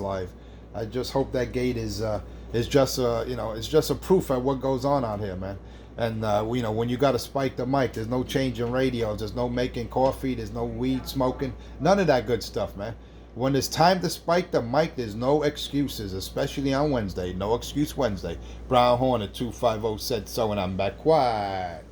live. I just hope that gate is just it's just a proof of what goes on out here, man. And when you got to spike the mic, there's no changing radios, there's no making coffee, there's no weed smoking, none of that good stuff, man. When it's time to spike the mic, there's no excuses, especially on Wednesday. No excuse Wednesday. Brown Hornet 250 said so, and I'm back quiet.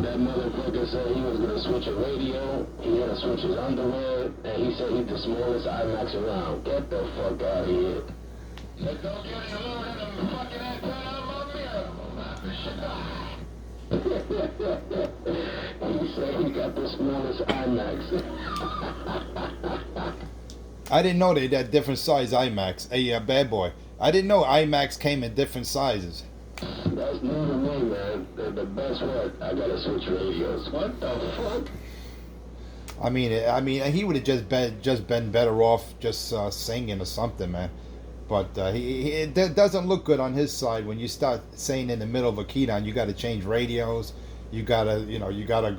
That motherfucker said he was gonna switch a radio, he had to switch his underwear, and he said he's the smallest IMAX around. Get the fuck out of here. But don't get any lower than the fucking antenna on my mirror. He said he got the smallest IMAX. I didn't know they had different size IMAX. Hey, bad boy. I didn't know IMAX came in different sizes. That's new to me, man. The best what? I gotta switch radios. What the fuck? I mean, he would have just been better off just singing or something, man. But it doesn't look good on his side when you start saying in the middle of a key down, you got to change radios. You gotta.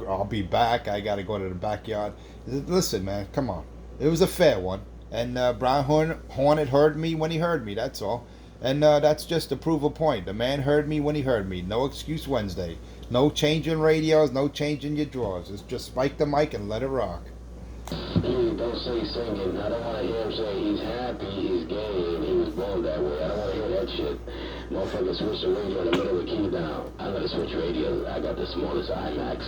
I'll be back. I gotta go to the backyard. Listen, man, come on. It was a fair one, and Brown Hornet heard me when he heard me. That's all. And that's just to prove a point. The man heard me when he heard me. No excuse Wednesday. No changing radios, no changing your drawers. It's just spike the mic and let it rock. Please don't say singing. I don't want to hear him say he's happy, he's gay, and he was born that way. I don't want to hear that shit. Motherfucker switch the radio in the middle of the key down. I'm going to switch radios. I got the smallest IMAX.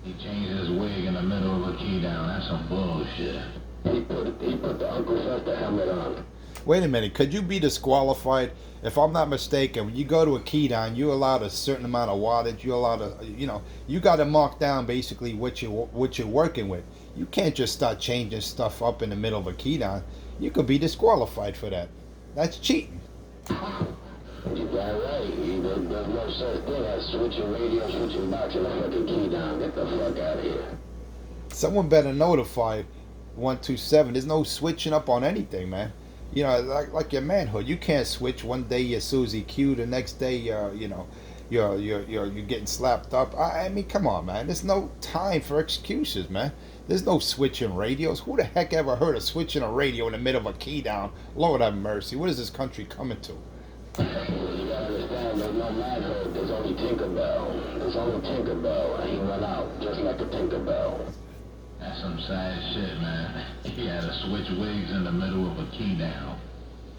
He changed his wig in the middle of a key down. That's some bullshit. He put the Uncle Fester helmet on. Wait a minute, could you be disqualified? If I'm not mistaken, when you go to a key down, you're allowed a certain amount of wattage. You're allowed to, you got to mark down basically what you're working with. You can't just start changing stuff up in the middle of a key down. You could be disqualified for that. That's cheating. You're right. There's no such thing as switching radio, switching box, and a fucking key down. Get the fuck out of here. Someone better notify 127. There's no switching up on anything, man. Like your manhood. You can't switch. One day you're Susie Q, the next day you're getting slapped up. I mean, come on, man. There's no time for excuses, man. There's no switching radios. Who the heck ever heard of switching a radio in the middle of a key down? Lord have mercy. What is this country coming to? You gotta understand, there's no manhood. There's only Tinkerbell. There's only Tinkerbell, and he went out just like a Tinkerbell. That's some sad shit, man. He had to switch wigs in the middle of a key down.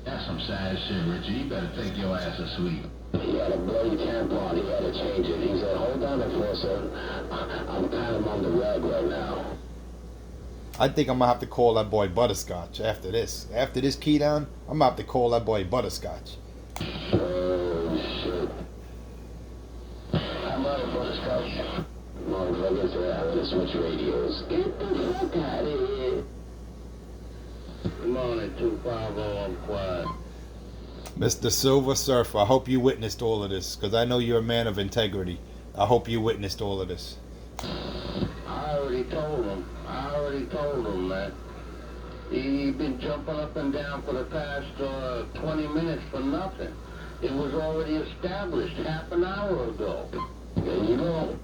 That's some sad shit, Richie. You better take your ass to sleep. He had a bloody tampon. He had to change it. He said, hold on, Enforcer. I'm kind of on the rag right now. I think I'm going to have to call that boy Butterscotch after this. After this key down, I'm going to have to call that boy Butterscotch. Oh, shit. I'm out of Butterscotch. Motherfuckers are having to switch radios. Get the fuck out of here. Good morning, 250. I'm quiet. Mr. Silver Surfer, I hope you witnessed all of this, because I know you're a man of integrity. I hope you witnessed all of this. I already told him, man. He's been jumping up and down for the past 20 minutes for nothing. It was already established half an hour ago. There you go.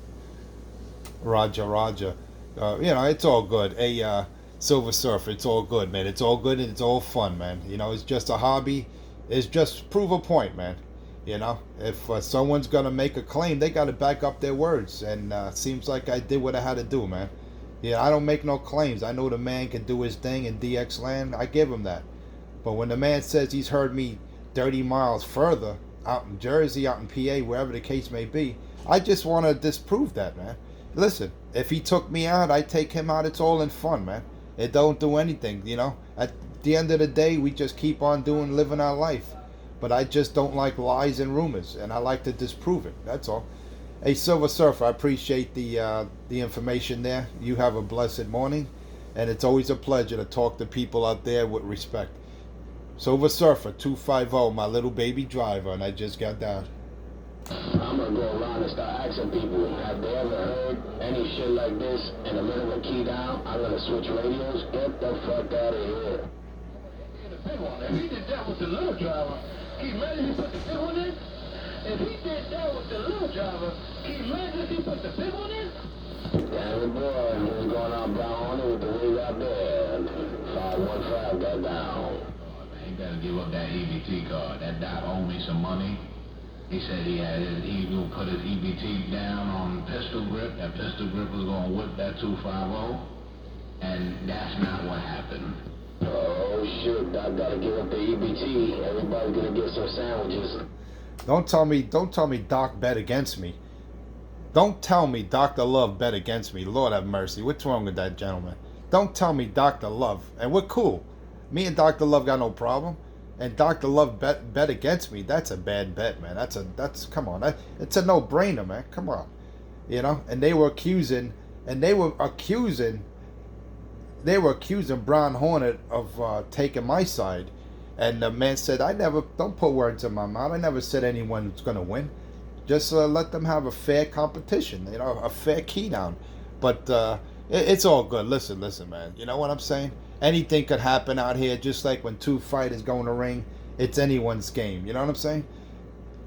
Roger. It's all good. Hey, Silver Surfer, it's all good, man. It's all good and it's all fun, man. It's just a hobby. It's just prove a point, man. If someone's gonna make a claim, they gotta back up their words. And seems like I did what I had to do, man. Yeah, I don't make no claims. I know the man can do his thing in DX land. I give him that. But when the man says he's heard me 30 miles further, out in Jersey, out in PA, wherever the case may be, I just want to disprove that, man. Listen, if he took me out, I take him out. It's all in fun, man. It don't do anything, At the end of the day, we just keep on living our life. But I just don't like lies and rumors, and I like to disprove it. That's all. Hey, Silver Surfer, I appreciate the information there. You have a blessed morning, and it's always a pleasure to talk to people out there with respect. Silver Surfer 250, my little baby driver, and I just got down. I'm gonna go around and start asking people, have they ever heard any shit like this in the middle of a key down? I'm gonna switch radios. Get the fuck out of here. the big one. If he did that with the little driver, can you imagine if he put the big one in? If he did that with the little driver, can you imagine if he put the big one in? Yeah, boy, what's going on down with the wig out there? 515 got down. He better give up that EBT card. That doc owed me some money. He said he gonna put his EBT down on pistol grip. That pistol grip was gonna whip that 250, and that's not what happened. Oh shit, Doc gotta give up the EBT. Everybody's gonna get some sandwiches. Don't tell me Doc bet against me. Don't tell me Dr. Love bet against me. Lord have mercy. What's wrong with that gentleman? Don't tell me Dr. Love. And we're cool. Me and Dr. Love got no problem. And Dr. Love bet against me. That's a bad bet, man. That's come on. It's a no-brainer, man. Come on. You know? And they were accusing Brown Hornet of taking my side. And the man said, don't put words in my mouth. I never said anyone's going to win. Just let them have a fair competition, you know, a fair key down. But it's all good. Listen, man. You know what I'm saying? Anything could happen out here, just like when two fighters go in the ring. It's anyone's game. You know what I'm saying?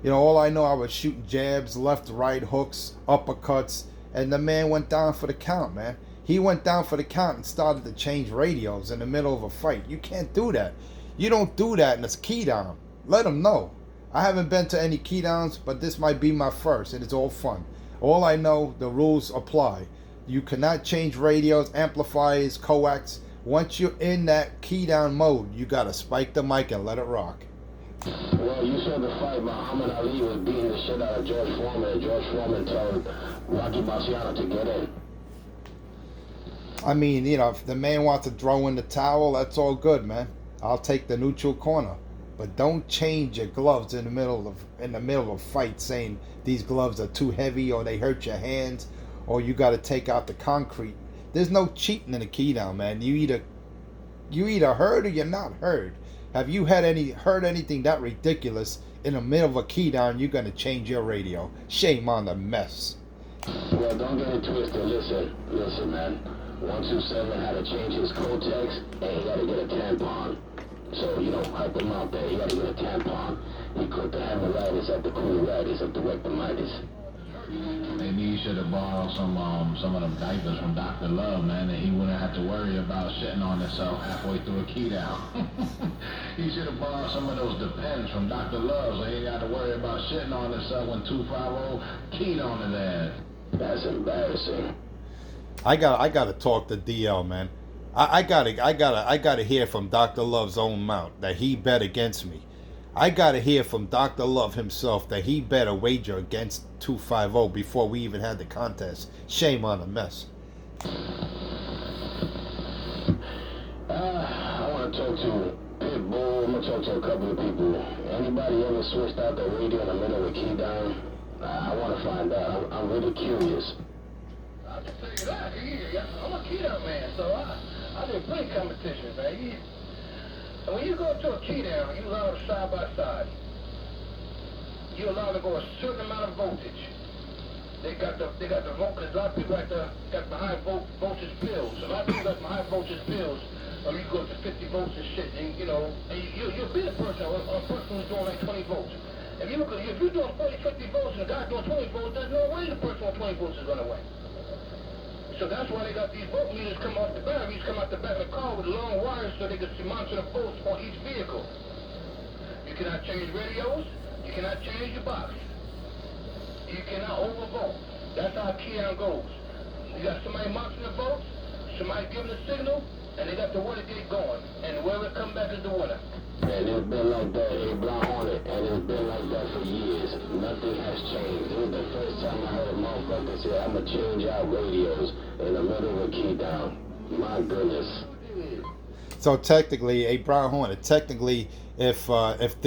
You know, all I know, I was shooting jabs, left, right, hooks, uppercuts, and the man went down for the count, man. He went down for the count and started to change radios in the middle of a fight. You can't do that. You don't do that in a key down. Let them know. I haven't been to any key downs, but this might be my first, and it's all fun. All I know, the rules apply. You cannot change radios, amplifiers, coax. Once you're in that key down mode, you gotta spike the mic and let it rock. Well, you saw the fight. Muhammad Ali was beating the shit out of George Foreman, and George Foreman told Rocky Marciano to get in. I mean, you know, if the man wants to throw in the towel, that's all good, man. I'll take the neutral corner. But don't change your gloves in the middle of a fight, saying these gloves are too heavy or they hurt your hands or you got to take out the concrete. There's no cheating in a key down, man. You either heard or you're not heard. Have you heard anything that ridiculous in the middle of a key down? You're gonna change your radio. Shame on the mess. Well, don't get it twisted. Listen, man. 127 had to change his Kotex and he got to get a tampon. So, you know, help him out there. He got to get a tampon. He caught the hemorrhagitis at the colitis of the rectamitis. Maybe he should have borrowed some of them diapers from Dr. Love, man, and he wouldn't have to worry about shitting on himself halfway through a key down. He should have borrowed some of those Depends from Dr. Love so he ain't got to worry about shitting on himself when 250 keyed on his ass. That's embarrassing. I gotta talk to DL, man. I gotta hear from Dr. Love's own mouth that he bet against me. I gotta hear from Dr. Love himself that he bet a wager against 250 before we even had the contest. Shame on the mess. I want to talk to Pitbull. I'm going to talk to a couple of people. Anybody ever switched out the radio in the middle of a key down? I want to find out. I'm really curious. I can tell you that. I'm a key down man, so I did plenty competitions, man. And when you go to a key down, you allow it side by side. You allow to go a certain amount of voltage. They got the voltage. A lot of people got the high voltage pills. A lot of people got the high voltage pills. You go to 50 volts and shit, and you know, and you'll be a person who's doing like 20 volts. If you're doing 40, 50 volts and a guy doing 20 volts, there's no way the person on 20 volts is gonna win. So that's why they got these voltmeters come off the batteries, come out the back of the car with long wires so they can monitor the volts on each vehicle. You cannot change radios. You cannot change your box. You cannot overvolt. That's how a key down goes. You got somebody monitoring the volts, somebody giving the signal, and they got the water gate going. And whoever come back is the winner. And it's been like that, a Brown Hornet, and it's been like that for years. Nothing has changed. It was the first time I heard a motherfucker say, I'm going to change out radios in the middle of a key down. My goodness. So technically, a Brown Hornet, if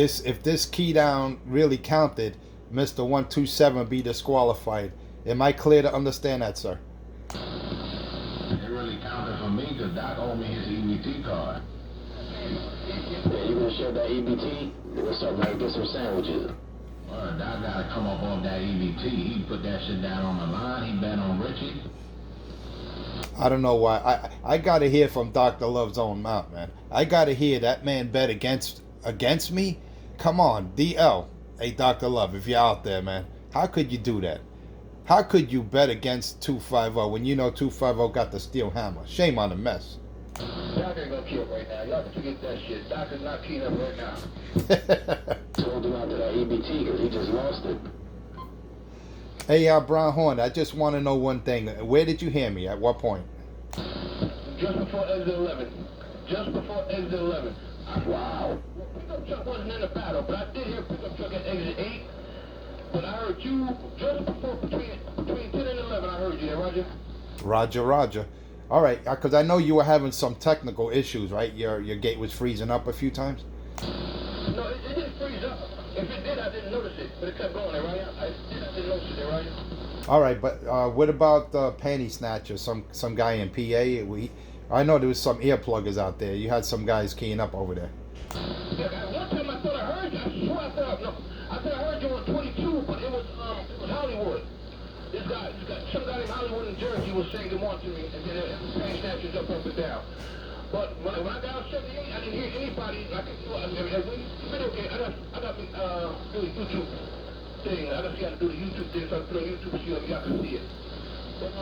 this key down really counted, Mr. 127 would be disqualified. Am I clear to understand that, sir? It really counted for me because Doc owed me his EBT card. Yeah, you gonna share that EBT? What's up, man? Get some sandwiches. Well, Doc gotta come up off that EBT. He put that shit down on the line. He bet on Richie. I don't know why. I gotta hear from Dr. Love's own mouth, man. I gotta hear that man bet against me. Come on, DL. Hey, Dr. Love, if you're out there, man, how could you do that? How could you bet against 250 when you know 250 got the steel hammer? Shame on the mess. Doc ain't gonna kill right now. Y'all can forget that shit. Doc is not keying up right now. Told him out to that EBT because he just lost it. Hey, Brown Horn, I just want to know one thing. Where did you hear me? At what point? Just before exit 11. Just before exit 11. Wow. Pickup truck wasn't in the battle, but I did hear pickup truck at exit 8. But I heard you just before, between 10 and 11, I heard you there, Roger? Roger. All right, because I know you were having some technical issues, right? Your gate was freezing up a few times? No, it didn't freeze up. If it did, I didn't notice it. But it kept going there, right? I didn't notice it there, right? All right, but what about Panty Snatcher, some guy in PA? I know there was some earpluggers out there. You had some guys keying up over there. Yeah, one time I thought I heard you. I swear I thought I heard you on 22, but it was Hollywood. This guy, some guy named Hollywood in Jersey was saying good morning to me, and then Panty Snatcher jumped up and down. But when I got on 78, I didn't hear anybody. Like, video game, I got do the YouTube thing. I got to do the YouTube thing, so I put on YouTube so y'all can see it. But,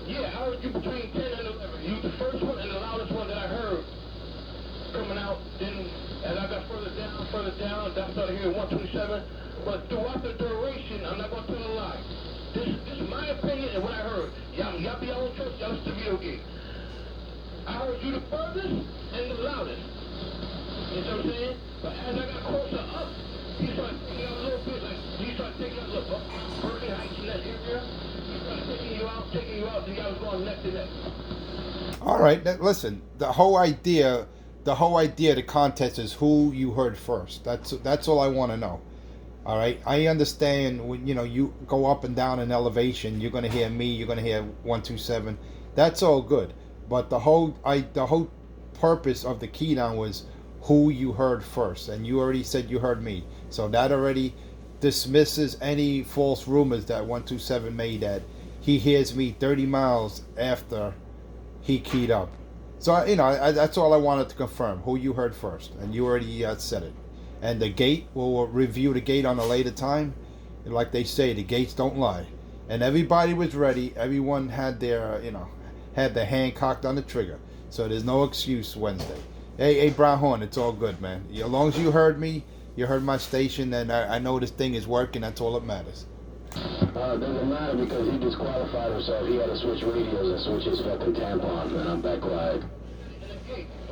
yeah, I heard you between 10 and 11. You the first one and the loudest one that I heard coming out. Then, as I got further down, I started hearing 127. But throughout the duration, I'm not going to tell a lie. This is my opinion and what I heard. Y'all be your own church, y'all listen to video game. I heard you the furthest and the loudest. You know what I'm saying? But as I got closer up, he started taking out a little bit, like, he started taking out, look, Berkeley Heights in that area. He started taking you out, then y'all was going neck to neck. All right, listen, the whole idea of the contest is who you heard first. That's all I want to know. All right, I understand when you go up and down in elevation, you're gonna hear me, you're gonna hear 127. That's all good, but the whole purpose of the key down was who you heard first, and you already said you heard me, so that already dismisses any false rumors that 127 made that he hears me 30 miles after he keyed up. So that's all I wanted to confirm, who you heard first, and you already said it. And the gate, we'll review the gate on a later time. And like they say, the gates don't lie. And everybody was ready. Everyone had their hand cocked on the trigger. So there's no excuse Wednesday. Hey, Brown Horn, it's all good, man. As long as you heard me, you heard my station, and I know this thing is working. That's all that matters. Doesn't matter because he disqualified himself. He had to switch radios and switch his fucking tampons, man. I'm back quiet.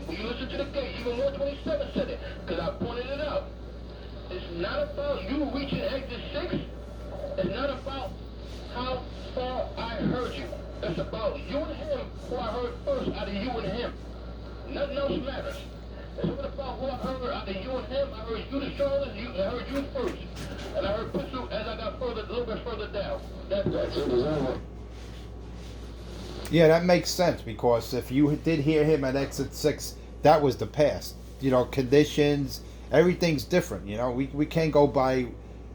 When you listen to the gate, even 127 said it, because I pointed it out. It's not about you reaching exit 6. It's not about how far I heard you. It's about you and him, who I heard first out of you and him. Nothing else matters. It's not about who I heard out of you and him. I heard you the strongest, I heard you first. And I heard Pistol as I got a little bit further down. That's it, is over. Yeah, that makes sense, because if you did hear him at exit 6, that was the past. Conditions, everything's different. We can't go by,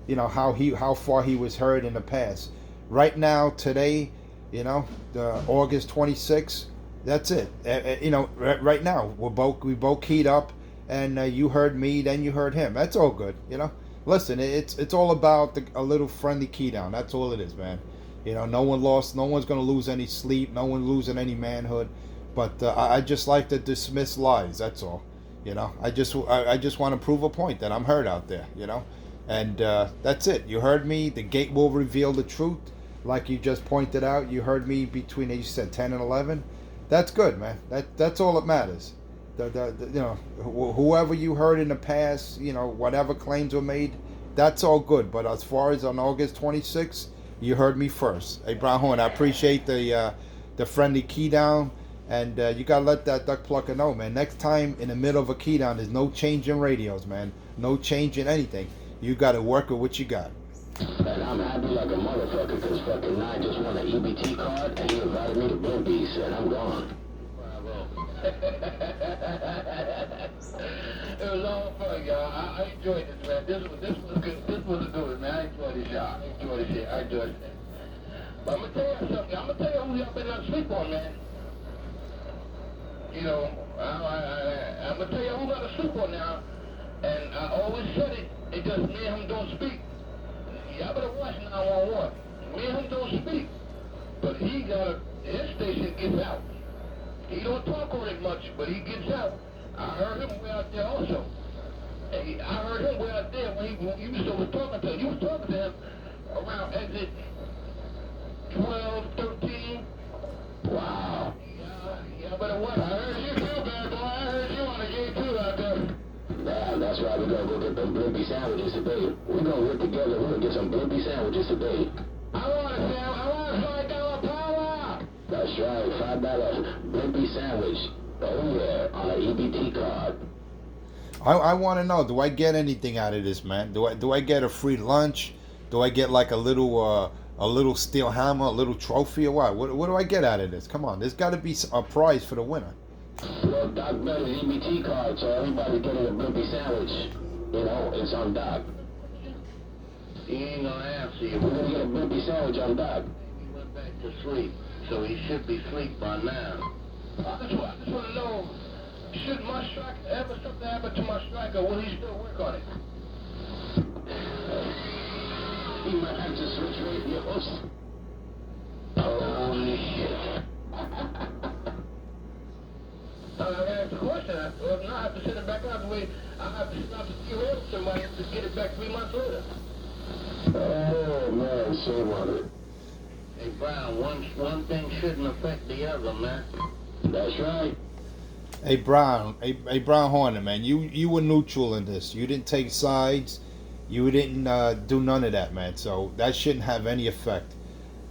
how far he was heard in the past. Right now, today, the August 26th, that's it. Right now, we both keyed up, and you heard me, then you heard him. That's all good. Listen, it's all about a little friendly key down. That's all it is, man. No one lost. No one's going to lose any sleep. No one losing any manhood. But I just like to dismiss lies. That's all. I just want to prove a point that I'm heard out there. And that's it. You heard me. The gate will reveal the truth. Like you just pointed out, you heard me between, you said 10 and 11. That's good, man. That's all that matters. Whoever you heard in the past, whatever claims were made, that's all good. But as far as on August 26th, you heard me first. Hey, Brown Horn, I appreciate the friendly key down, and you gotta let that duck plucker know, man. Next time in the middle of a key down, there's no change in radios, man. No change in anything. You gotta work with what you got. And I'm happy like a motherfucker because fucking Nye just won an EBT card and he invited me to Blue Beast and I'm gone. It was all fun, y'all. I enjoyed this, man. This was good. This was a good one, man. I enjoyed this, y'all. I enjoyed this shit. But I'm gonna tell you something. I'm gonna tell you who y'all better not sleep on, man. You know, I'm gonna tell you who got to sleep on now. And I always said it. It just me and him don't speak. Y'all better watch 911. Me and him don't speak. But he got his station gets out. He don't talk on it much, but he gets out. I heard him way out there also. Hey, I heard him way out there when you was over talking to him. You was talking to him around exit 12, 13. Wow. Yeah, better watch. I heard you too, bad boy. I heard you on the gate too out there. Nah, that's why we're gonna go get them blimpy sandwiches today. We're gonna work together. We're gonna get some blimpy sandwiches today. I want $5 power. That's right, $5 blimpy sandwich. Oh yeah, on an EBT card. I want to know, do I get anything out of this, man? Do I get a free lunch? Do I get like a little steel hammer, a little trophy, or what? What do I get out of this? Come on, there's got to be a prize for the winner. Well, Doc Betty's EBT card, so everybody's getting a blimpy sandwich. You know, it's on Doc. He ain't gonna answer you. We're gonna get a blimpy sandwich on Doc. He went back to sleep, so he should be asleep by now. I just want to know, should my striker ever something happen to my striker? Will he still work on it? He might have to switch radios. Holy shit. I asked the question. If not, I have to send it back out the way I have to stop the QL somebody to get it back 3 months later. Oh man, shame on it. Hey, Brown, one thing shouldn't affect the other, man. That's right. Hey Brown Horner, man, you were neutral in this. You didn't take sides. You didn't do none of that, man. So that shouldn't have any effect.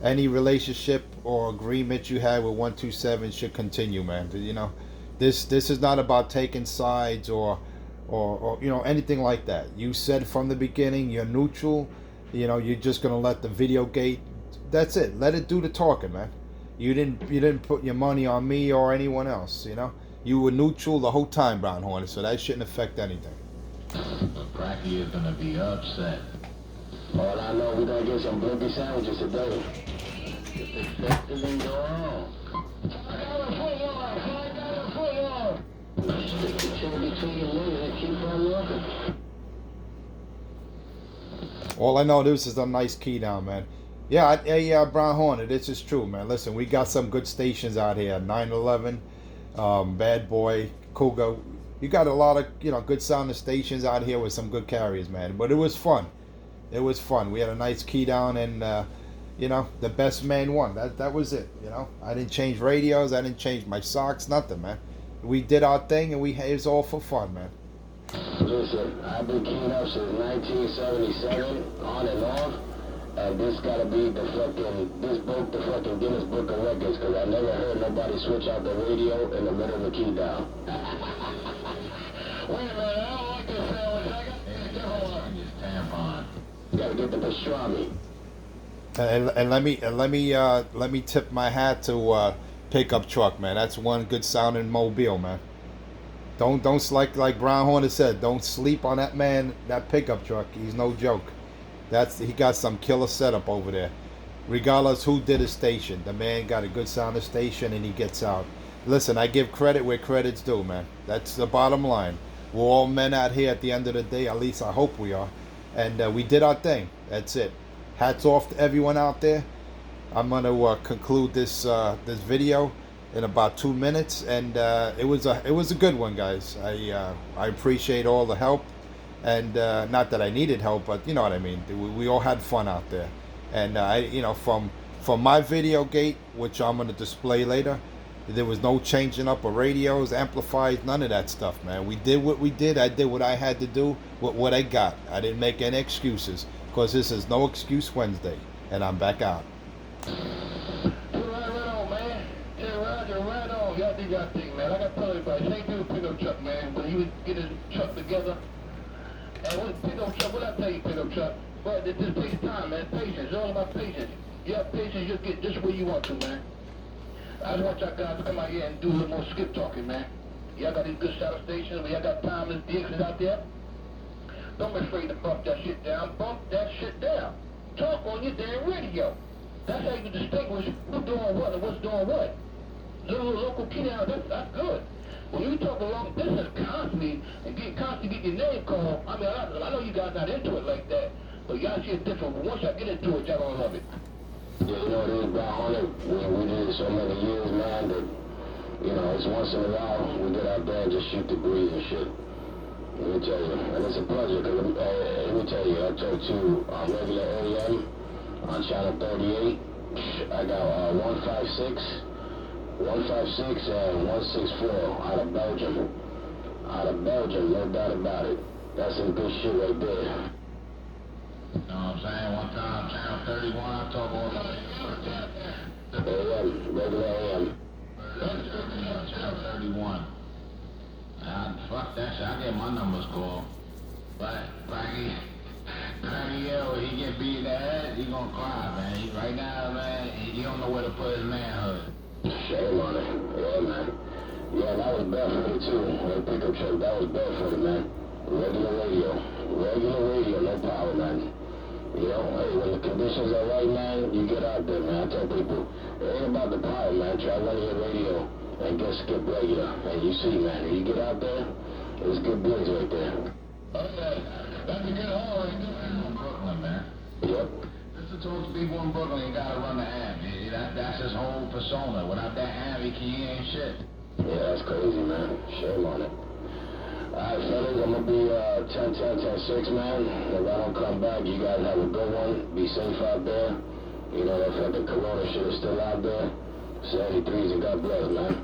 Any relationship or agreement you had with 127 should continue, man. You know, this is not about taking sides or you know, anything like that. You said from the beginning you're neutral. You know, you're just gonna let the video gate. That's it. Let it do the talking, man. You didn't put your money on me or anyone else. You know, you were neutral the whole time, Brown Horner. So that shouldn't affect anything. Cracky is gonna be upset. All I know, we're gonna get some blimpy sandwiches today. Just accept it and go on. Stick the chin between your knees and keep on walking. All I know, this is a nice key down, man. Yeah, Brown Horner, this is true, man. Listen, we got some good stations out here. 911, Bad Boy, Cougar. You got a lot of, you know, good sounding stations out here with some good carriers, man. But it was fun. It was fun. We had a nice key down, and you know, the best man won. That was it. You know, I didn't change radios. I didn't change my socks. Nothing, man. We did our thing, and it was all for fun, man. Listen, I've been keying up since 1977, on and off. And this gotta be this broke the fucking Guinness Book of Records, because I never heard nobody switch out the radio in the middle of the key down. Wait a minute, I don't like this sandwich. I got His tampon. You gotta get the pastrami. And let me tip my hat to Pickup Truck, man. That's one good sounding mobile, man. Don't like Brown Horner said. Don't sleep on that man. That pickup truck. He's no joke. He got some killer setup over there. Regardless who did his station, the man got a good sounding station, and he gets out. Listen, I give credit where credit's due, man. That's the bottom line. We're all men out here at the end of the day. At least I hope we are. And we did our thing. That's it. Hats off to everyone out there. I'm gonna conclude this video in about 2 minutes, and it was a good one, guys. I appreciate all the help, and not that I needed help, but you know what I mean. We all had fun out there, and you know, from my video gate, which I'm gonna display later, there was no changing up of radios, amplifiers, none of that stuff, man. We did what we did. I did what I had to do with what I got. I didn't make any excuses, because this is No Excuse Wednesday, and I'm back out. right on, man. Yeah, Roger, right on. Y'all do y'all thing, man. I got to tell everybody, same thing with Pickup Truck, man. When he would get his truck together, and with Pickup Truck, what I tell you, Pickup Truck? But it just takes time, man. Patience. It's all about patience. You have patience, you'll get just where you want to, man. I just want y'all guys to come out here and do a little more skip talking, man. Y'all got these good shadow stations where y'all got timeless DXs out there. Don't be afraid to bump that shit down. Bump that shit down. Talk on your damn radio. That's how you distinguish who's doing what and what's doing what. Little local kid out, that's good. When you talk a long distance constantly and constantly get your name called, I mean, I know you guys not into it like that, but y'all see it different. But once y'all get into it, y'all gonna love it. Yeah, you know what it is, Brown Hunter? We did it so many years, man, that, you know, it's once in a while we get out there and just shoot the breeze and shit. Let me tell you, and it's a pleasure, because let me tell you, I talked to regular AM on Channel 38. I got 156 and 164 out of Belgium. Out of Belgium, no doubt about it. That's some good shit right there. You know what I'm saying? One time, Channel 31, I talk all about AM, regular AM. Channel 31. Fuck that shit. I get my numbers called. But Frankie L, he get beat in the head, he gonna cry, man. Right now, man, he don't know where to put his manhood. Shame on it. Yeah, man. Yeah, that was barefooted too. That pickup truck, that was barefooted, man. Regular radio. Regular radio, no power, man. You know, hey, when the conditions are right, man, you get out there, man. I tell people, it ain't about the power, man. Try running your radio and get skip regular. And you see, man, when you get out there, it's good biz right there. Okay, that's a good haul right there in Brooklyn, man. Yep. Just to talk to people in Brooklyn, you gotta run the amp. That's his whole persona. Without that amp, he ain't shit. Yeah, that's crazy, man. Shame on it. Alright, fellas, I'm gonna be 10-6, man. If I don't come back, you guys have a good one. Be safe out there. You know, that fucking corona shit is still out there. 73s and God bless, man.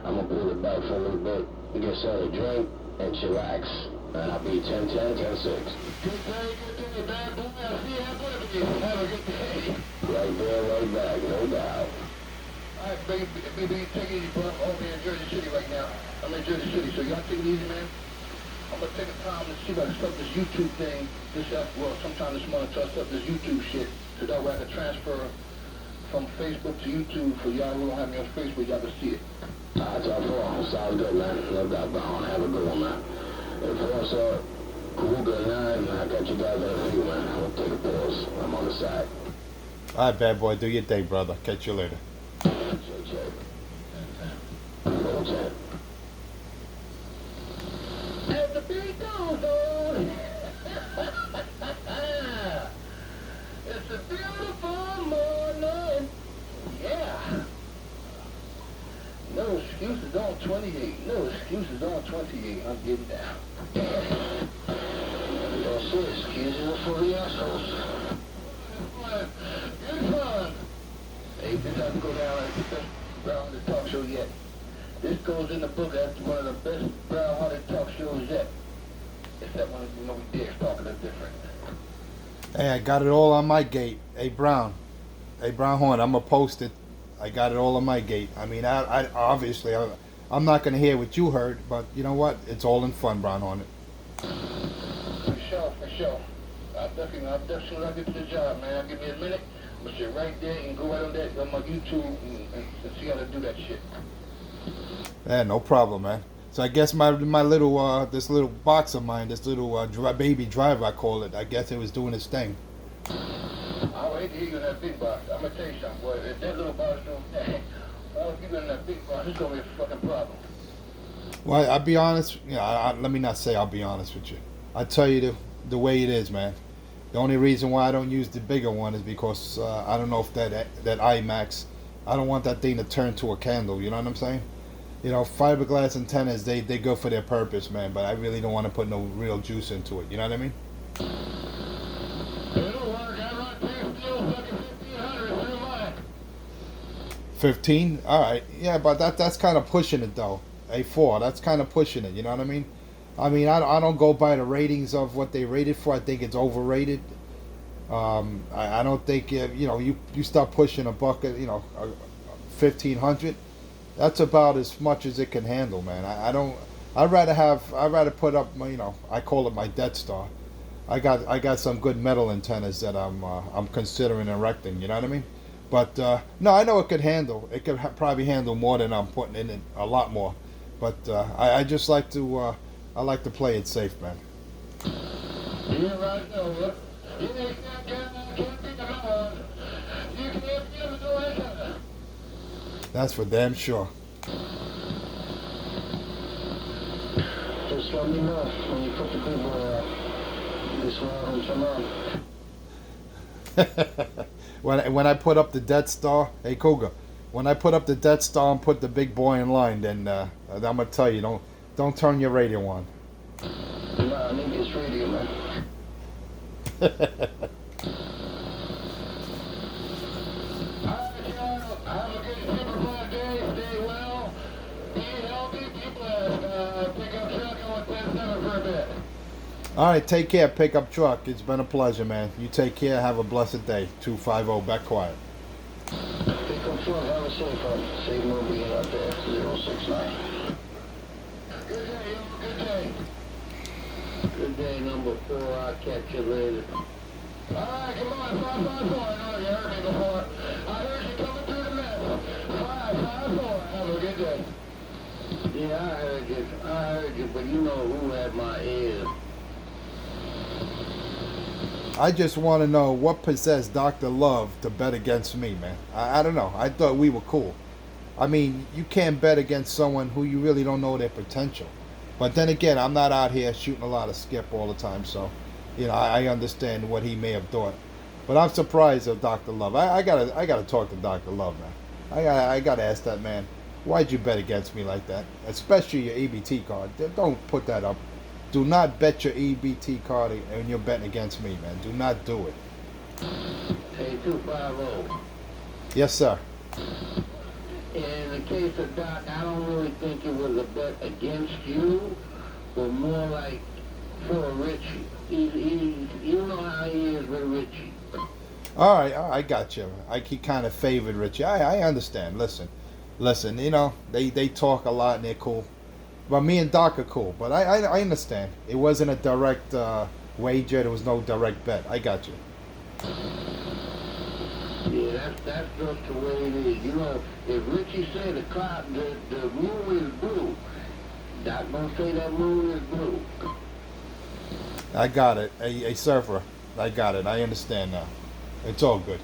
I'm gonna pull it back for a little bit, get something to drink, and chillax. And I'll be 10-6. Good day, bad boy. I'll see you have a good day. Right there, right back, no doubt. All right, baby, take it easy, bro. I'm over here in Jersey City right now. I'm in Jersey City, so y'all take it easy, man. I'm gonna take a time to see if I can start this YouTube thing. Sometime this month, I'll start this YouTube shit. So that way I can transfer from Facebook to YouTube for y'all who don't have me on Facebook, y'all can see it. That's all for. Sounds good, man. No doubt, Brown. Have a good one, man. And for us, Karuga and I got you guys in a few, man. I'll take a pause. I'm on the side. All right, bad boy. Do your thing, brother. Catch you later. Check. Check. As the beat goes on, it's a beautiful morning. Yeah. No excuses on 28. No excuses on 28. I'm getting down. Don't say excuses for the assholes. Good fun. Hey, this doesn't go down like the best Brown Hunter talk show yet. This goes in the book as one of the best Brown Hunter talk shows yet. Except when, we did talking is different. Hey, I got it all on my gate. Hey, Brown. Hey, Brown Horn, I'm going to post it. I got it all on my gate. I mean, I obviously, I'm not going to hear what you heard, but you know what? It's all in fun, Brown Hornet. For sure. I'll definitely when I get to the job, man. Give me a minute. I'm going to sit right there and go right on that on my YouTube and see how to do that shit. Yeah, no problem, man. So I guess my little this little box of mine, this little baby driver, I call it. I guess it was doing its thing. I hate to hear you in that big box. I'm gonna tell you something, boy. If that little box don't, if you in that big box, it's gonna be a fucking problem. Well, I'll be honest. Let me not say I'll be honest with you. I tell you the way it is, man. The only reason why I don't use the bigger one is because I don't know if that IMAX. I don't want that thing to turn to a candle. You know what I'm saying? You know, fiberglass antennas, they go for their purpose, man. But I really don't want to put no real juice into it. You know what I mean? It'll work. I run two steel fucking 1500 through mine. 15? All right. Yeah, but that's kind of pushing it, though. A4, that's kind of pushing it. You know what I mean? I don't go by the ratings of what they rated for. I think it's overrated. I don't think, you start pushing a bucket, 1,500. That's about as much as it can handle, man. I'd rather put up my, I call it my Death Star. I got some good metal antennas that I'm considering erecting. You know what I mean? But no, I know it could handle. It could probably handle more than I'm putting in it, a lot more. But I just like to play it safe, man. You're right, though. You ain't got can't think of no one. You That's for damn sure. Just let me know when you put the big boy out. This one from tomorrow. when I put up the Death Star, hey Cougar, when I put up the Death Star and put the big boy in line, then I'm gonna tell you, don't turn your radio on. Nah, I need this radio, man. All right, take care, pickup truck. It's been a pleasure, man. You take care. Have a blessed day. 250, back quiet. Pickup truck, have a safe one. Safe movie out there, 069. Good day, yo. Good day. Good day, number 4. I'll catch you later. Alright, come on, 554. I know you heard me before. I heard you coming through the mess. 554. Have a good day. Yeah, I heard you, but you know who had my ears. I just want to know what possessed Dr. Love to bet against me, man. I don't know. I thought we were cool. I mean, you can't bet against someone who you really don't know their potential. But then again, I'm not out here shooting a lot of skip all the time, so I understand what he may have thought. But I'm surprised of Dr. Love. I gotta talk to Dr. Love, man. I gotta ask that man, why'd you bet against me like that? Especially your EBT card. Don't put that up. Do not bet your EBT card and you're betting against me, man. Do not do it. Hey, 250. Yes, sir. In the case of Doc, I don't really think it was a bet against you, but more like for Richie. You know how he is with Richie. All right, I got you. He kind of favored Richie. I understand. Listen. They talk a lot and they're cool. But me and Doc are cool. But I understand. It wasn't a direct wager. There was no direct bet. I got you. Yeah, that's just the way it is. You know, if Richie said the moon is blue, Doc gonna say that moon is blue. I got it. A surfer. I got it. I understand now. It's all good.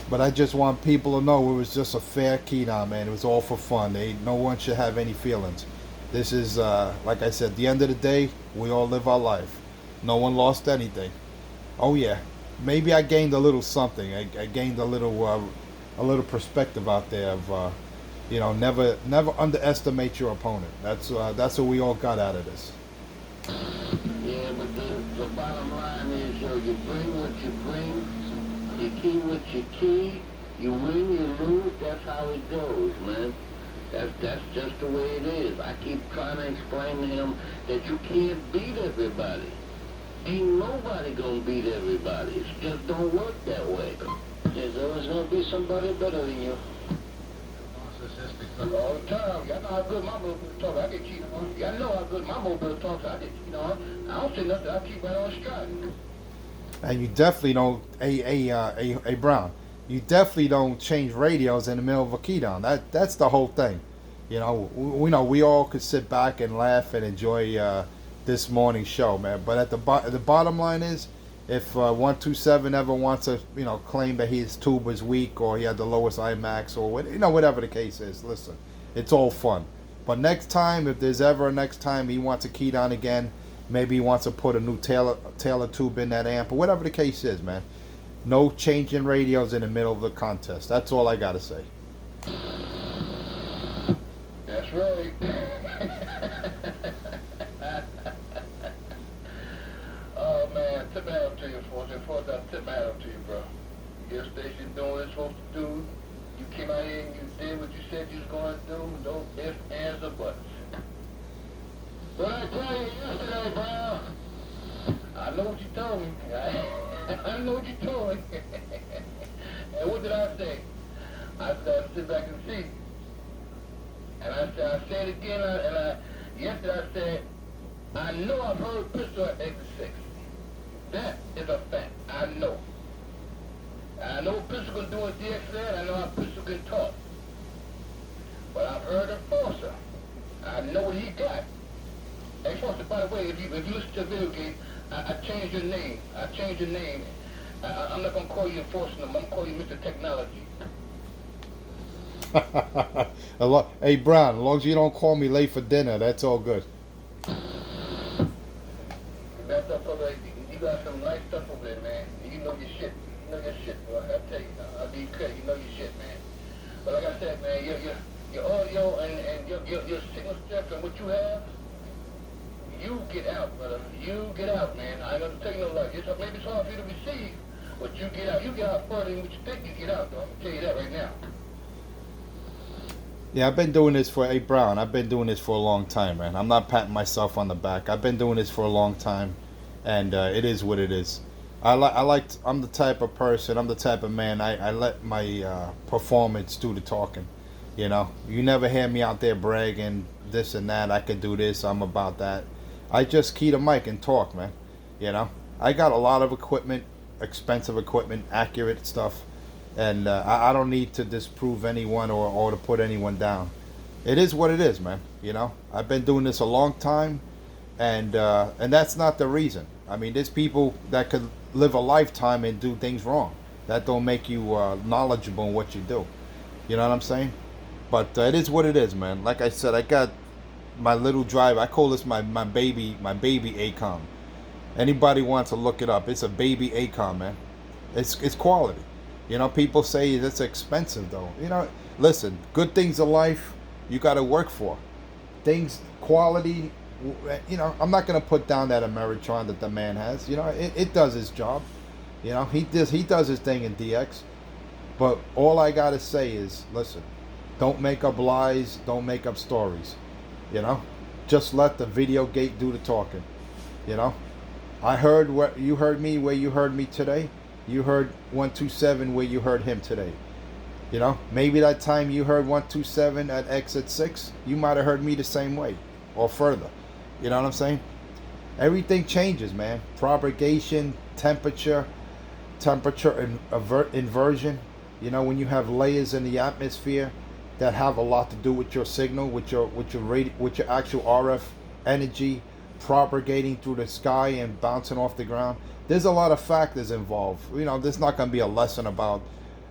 But I just want people to know it was just a fair keydown, man. It was all for fun. No one should have any feelings. This is, like I said, the end of the day, we all live our life. No one lost anything. Oh yeah, maybe I gained a little something. I gained a little perspective out there of, never underestimate your opponent. That's what we all got out of this. Yeah, but the bottom line is, you bring what you bring, you key what you key, you win, you lose, that's how it goes, man. That's just the way it is. I keep trying to explain to him that you can't beat everybody. Ain't nobody gonna beat everybody. It just don't work that way. There's always gonna be somebody better than you. All the time. Y'all know how good my mobile talk. I get cheated on. Y'all know how good my mobile talks. I get cheated on. I don't say nothing. I keep right on stride. And you definitely don't, a Brown. You definitely don't change radios in the middle of a keydown. That's the whole thing. We know we all could sit back and laugh and enjoy this morning's show, man. But the bottom line is, if 127 ever wants to, claim that his tube was weak or he had the lowest IMAX or whatever the case is, listen, it's all fun. But next time, if there's ever a next time he wants to key down again, maybe he wants to put a new Taylor tube in that amp or whatever the case is, man. No changing radios in the middle of the contest. That's all I gotta say. That's right. Oh man, tip my hat up to you, Fortune. Tip my hat up to you, bro. Your station doing what it's supposed to do. You came out here and you did what you said you was going to do. No ifs, ands, or buts. What I tell you yesterday, bro? I know what you told me. I know what you told me. And what did I say? I said, sit back and see. And I said it again, yesterday I said, I know I've heard pistol at exit 6. That is a fact. I know. I know what pistol can do at DXN. I know how pistol can talk. But I've heard a Forcer. I know what he got. Hey, Foster, by the way, if you listen to the video game, I changed your name. I changed your name. I'm not gonna call you Enforcer. I'm gonna call you Mr. Technology. Hey, Brown, as long as you don't call me late for dinner, that's all good. That's up over there. You got some nice stuff over there, man. You know your shit. You know your shit, bro. I tell you, I'll be clear. You know your shit, man. But like I said, man, your audio and your signal strength and what you have, you get out, brother. You get out, man. I ain't gonna tell you no lie. Maybe it's hard for you to receive, but you get out. You get out further than what you think you get out, though. I'm gonna tell you that right now. Yeah, I've been doing this for, hey, Brown, I've been doing this for a long time, man. I'm not patting myself on the back. I've been doing this for a long time, and it is what it is. I'm the type of person, I'm the type of man, I let my performance do the talking. You know, you never hear me out there bragging this and that. I can do this, I'm about that. I just key the mic and talk, man. You know, I got a lot of equipment, expensive equipment, accurate stuff, and I don't need to disprove anyone or to put anyone down. It is what it is, man. You know, I've been doing this a long time, and that's not the reason. I mean, there's people that could live a lifetime and do things wrong. That don't make you knowledgeable in what you do. You know what I'm saying? But it is what it is, man. Like I said, I got my little drive. I call this my baby ACOM. Anybody wants to look it up? It's a baby ACOM, man. It's quality. You know, people say it's expensive though. You know, listen, good things in life you got to work for. Things quality. You know, I'm not gonna put down that Ameritron that the man has. You know, it does his job. You know, he does his thing in DX. But all I gotta say is, listen, don't make up lies, don't make up stories. You know, just let the video gate do the talking. You know, I heard what you heard me where you heard me today. You heard 127 where you heard him today. You know, maybe that time you heard 127 at exit 6, you might have heard me the same way or further. You know what I'm saying? Everything changes, man. Propagation, temperature inversion. You know, when you have layers in the atmosphere that have a lot to do with your signal, with your actual RF energy propagating through the sky and bouncing off the ground. There's a lot of factors involved. You know, there's not going to be a lesson about,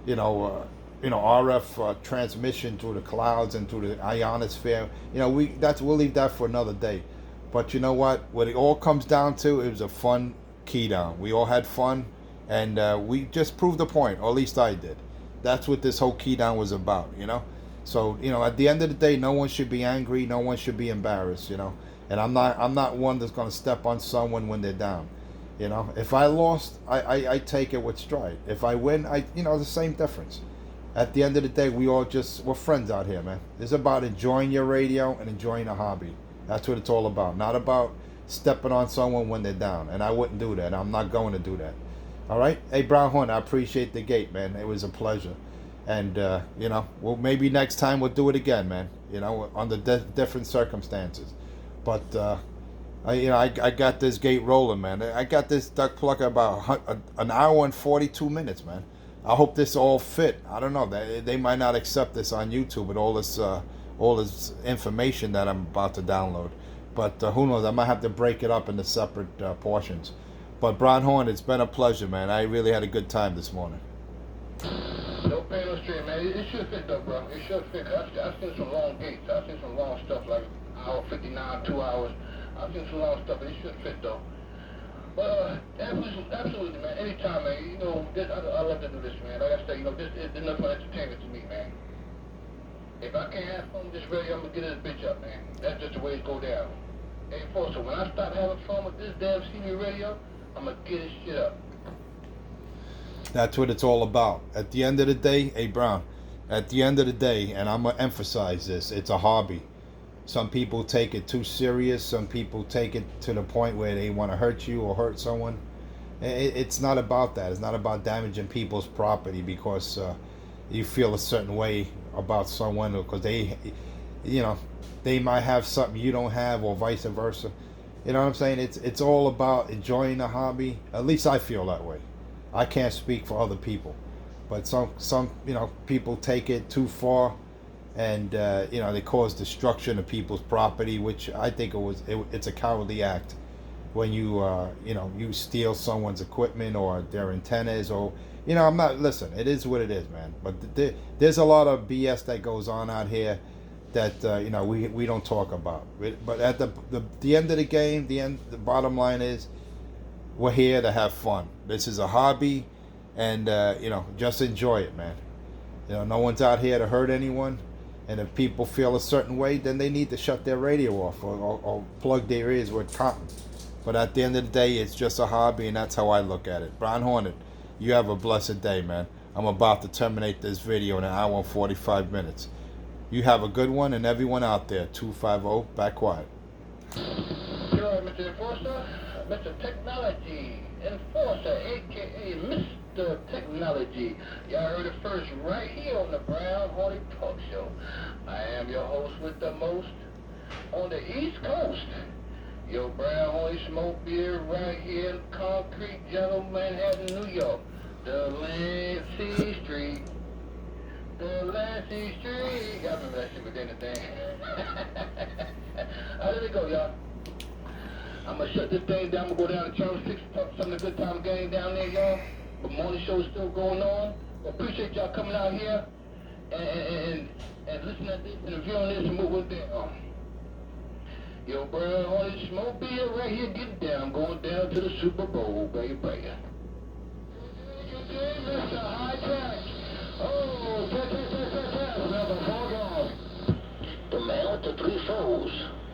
RF transmission through the clouds and through the ionosphere. You know, we'll leave that for another day. But you know what? What it all comes down to, it was a fun key down. We all had fun, and we just proved the point, or at least I did. That's what this whole key down was about, you know? So, you know, at the end of the day, no one should be angry, no one should be embarrassed, you know? And I'm not one that's going to step on someone when they're down. You know, if I lost, I take it with stride. If I win, the same difference. At the end of the day, we're friends out here, man. It's about enjoying your radio and enjoying a hobby. That's what it's all about. Not about stepping on someone when they're down. And I wouldn't do that. I'm not going to do that. All right? Hey, Brown Horn, I appreciate the gate, man. It was a pleasure. And, well, maybe next time we'll do it again, man. You know, under different circumstances. But, I got this gate rolling, man. I got this duck plucker about an hour and 42 minutes, man. I hope this all fit. I don't know. They might not accept this on YouTube with all this information that I'm about to download. But who knows? I might have to break it up into separate portions. But Brown Horn, it's been a pleasure, man. I really had a good time this morning. No pain, no strain, man. It should fit, though, bro. It should fit. I've seen some long gates. I've seen some long stuff, like hour 59, 2 hours. I've seen some long stuff, but it should fit, though. But absolutely, man. Anytime, man. You know, I love to do this, man. Like I said, this is enough for entertainment to me, man. If I can't have fun with this radio, I'm gonna get this bitch up, man. That's just the way it go down. Hey, Foster, when I stop having fun with this damn CB radio, I'm gonna get this shit up. That's what it's all about. At the end of the day, hey, Brown, at the end of the day, and I'm gonna emphasize this, it's a hobby. Some people take it too serious. Some people take it to the point where they want to hurt you or hurt someone. It's not about that. It's not about damaging people's property because you feel a certain way about someone or because they might have something you don't have or vice versa. You know what I'm saying? It's all about enjoying the hobby. At least I feel that way. I can't speak for other people, but some people take it too far. and they cause destruction of people's property, which I think it's a cowardly act when you steal someone's equipment or their antennas, or I'm not, listen, it is what it is, man, but there's a lot of BS that goes on out here that we don't talk about. But at the end of the game, the bottom line is we're here to have fun. This is a hobby, and just enjoy it, man. No one's out here to hurt anyone. And if people feel a certain way, then they need to shut their radio off or plug their ears with cotton. But at the end of the day, it's just a hobby, and that's how I look at it. Brown Hornet, you have a blessed day, man. I'm about to terminate this video in an hour and 45 minutes. You have a good one, and everyone out there, 250, back quiet. Sure, Mr. Enforcer, Mr. Technology Enforcer, a.k.a. Mr. Technology. Y'all heard it first right here on the Brown Hornet Talk Show. I am your host with the most on the East Coast. Your Brown Hornet Smoke Beer right here in Concrete Jungle, Manhattan, New York. The Lancey Street. The Lancey Street. Y'all remember that shit within the thing. Let it go, y'all. I'm going to shut this thing down. I'm going to go down to Channel 6, talk some of the good time game down there, y'all. The morning show is still going on. Appreciate y'all coming out here and listening to this and reviewing this and moving down. Yo, Brown Hornet Smoke Beer right here, get down, going down to the Super Bowl, baby.